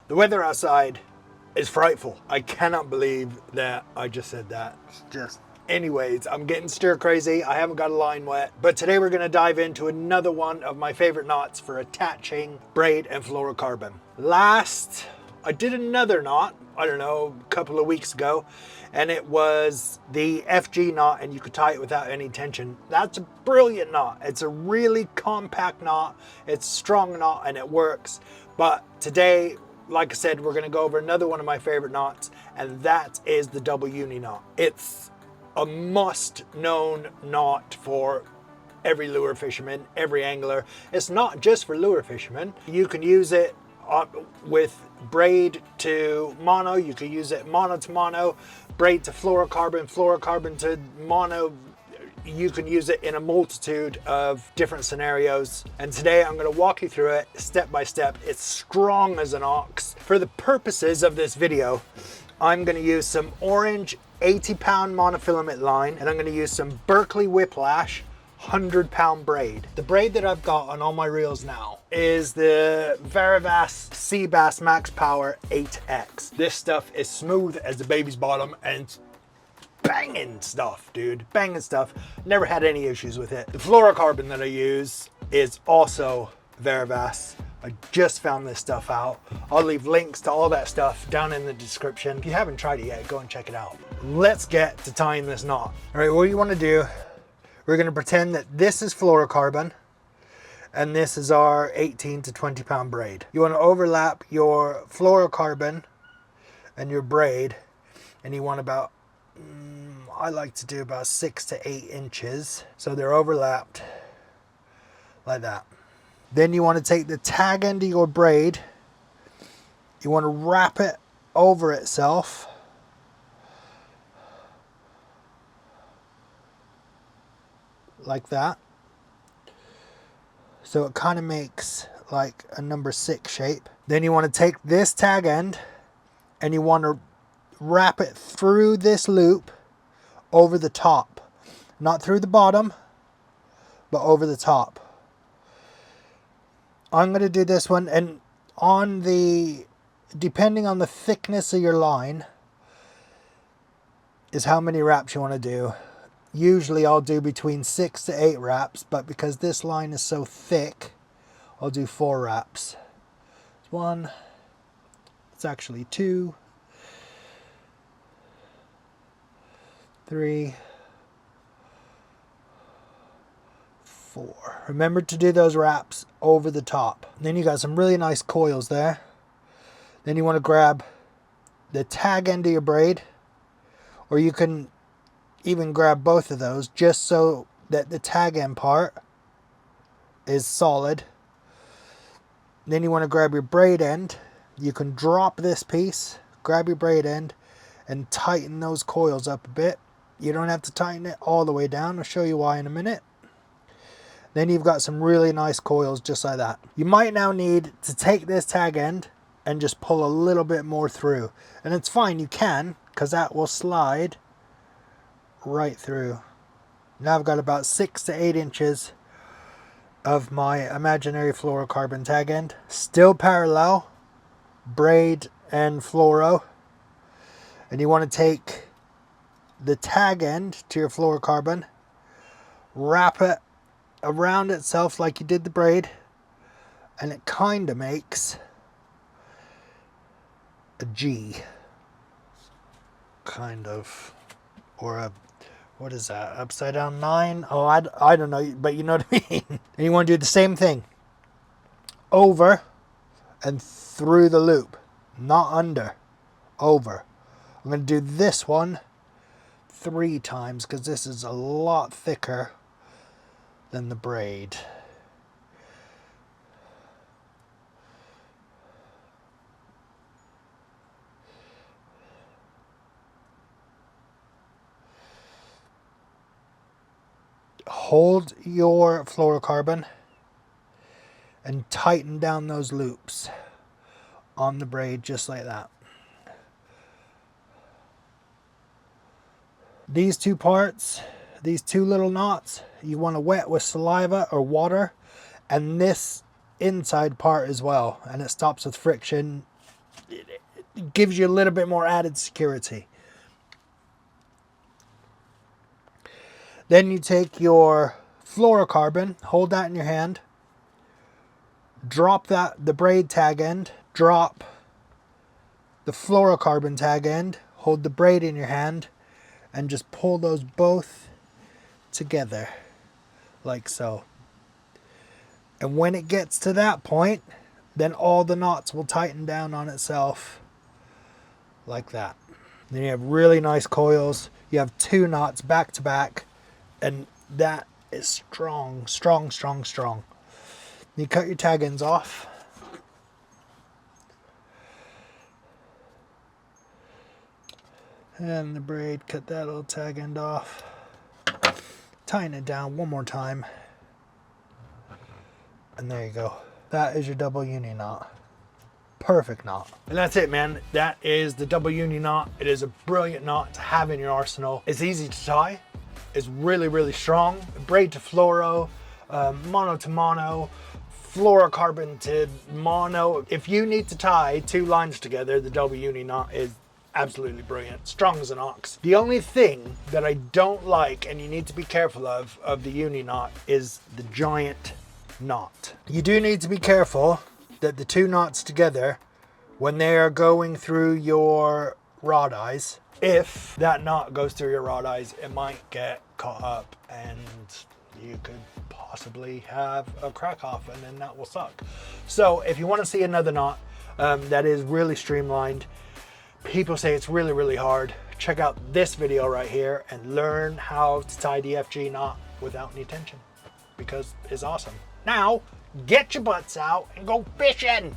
The weather outside is frightful. I cannot believe that I just said that. Just anyways, I'm getting stir crazy. I haven't got a line wet, but today we're going to dive into another one of my favorite knots for attaching braid and fluorocarbon. Last, I did another knot, I don't know, a couple of weeks ago, and it was the FG knot, and you could tie it without any tension. That's a brilliant knot. It's a really compact knot. It's a strong knot and it works. But today, like I said, we're going to go over another one of my favorite knots, and that is the double uni knot. It's a must-known knot for every lure fisherman, every angler. It's not just for lure fishermen. You can use it with braid to mono. You can use it mono to mono, braid to fluorocarbon, fluorocarbon to mono. You can use it in a multitude of different scenarios. And today I'm going to walk you through it step by step. It's strong as an ox. For the purposes of this video, I'm going to use some orange 80-pound monofilament line, and I'm going to use some Berkeley Whiplash 100-pound braid. The braid that I've got on all my reels now is the Varivas Seabass Max Power 8X. This stuff is smooth as a baby's bottom and banging stuff, dude. Banging stuff. Never had any issues with it. The fluorocarbon that I use is also Varivas. I just found this stuff out. I'll leave links to all that stuff down in the description. If you haven't tried it yet, go and check it out. Let's get to tying this knot. All right, what you want to do, we're going to pretend that this is fluorocarbon and this is our 18 to 20 pound braid. You want to overlap your fluorocarbon and your braid, and you want about, I like to do about 6 to 8 inches. So they're overlapped like that. Then you want to take the tag end of your braid, you want to wrap it over itself like that. So it kind of makes like a number 6 shape. Then you want to take this tag end and you want to wrap it through this loop over the top. Not through the bottom, but over the top. I'm going to do this one, and on the, depending on the thickness of your line is how many wraps you want to do. Usually I'll do between 6 to 8 wraps, but because this line is so thick, I'll do 4 wraps. It's 1, it's actually 2, 3, 4. Remember to do those wraps over the top. Then you got some really nice coils there. Then you want to grab the tag end of your braid, or you can even grab both of those just so that the tag end part is solid. Then you want to grab your braid end. You can drop this piece, grab your braid end, and tighten those coils up a bit. You don't have to tighten it all the way down. I'll show you why in a minute. Then you've got some really nice coils just like that. You might now need to take this tag end and just pull a little bit more through. And it's fine, you can, because that will slide right through. Now I've got about 6 to 8 inches of my imaginary fluorocarbon tag end. Still parallel, braid and fluoro. And you want to take the tag end to your fluorocarbon, wrap it around itself like you did the braid, and it kind of makes a G, kind of, or a, what is that, upside down 9? Oh, I don't know, but you know what I mean. And you want to do the same thing over and through the loop, not under, over. I'm going to do this one 3 times because this is a lot thicker than the braid. Hold your fluorocarbon and tighten down those loops on the braid just like that. These two parts, these two little knots, you want to wet with saliva or water, and this inside part as well, and it stops with friction it gives you a little bit more added security. Then you take your fluorocarbon, hold that in your hand, drop the braid tag end, drop the fluorocarbon tag end, hold the braid in your hand, and just pull those both together like so. And when it gets to that point, then all the knots will tighten down on itself like that. Then you have really nice coils. You have 2 knots back to back, and that is strong, strong, strong, strong. You cut your tag ends off. And the braid, cut that little tag end off. Tighten it down one more time. And there you go. That is your double uni knot. Perfect knot. And that's it, man. That is the double uni knot. It is a brilliant knot to have in your arsenal. It's easy to tie. It's really, really strong. Braid to fluoro, mono to mono, fluorocarbon to mono. If you need to tie 2 lines together, the double uni knot is absolutely brilliant. Strong as an ox. The only thing that I don't like, and you need to be careful of the uni knot, is the giant knot. You do need to be careful that the 2 knots together, when they are going through your rod eyes, if that knot goes through your rod eyes, it might get caught up and you could possibly have a crack off, and then that will suck. So if you want to see another knot that is really streamlined, people say it's really, really hard, check out this video right here and learn how to tie the FG knot without any tension, because it's awesome. Now, get your butts out and go fishing.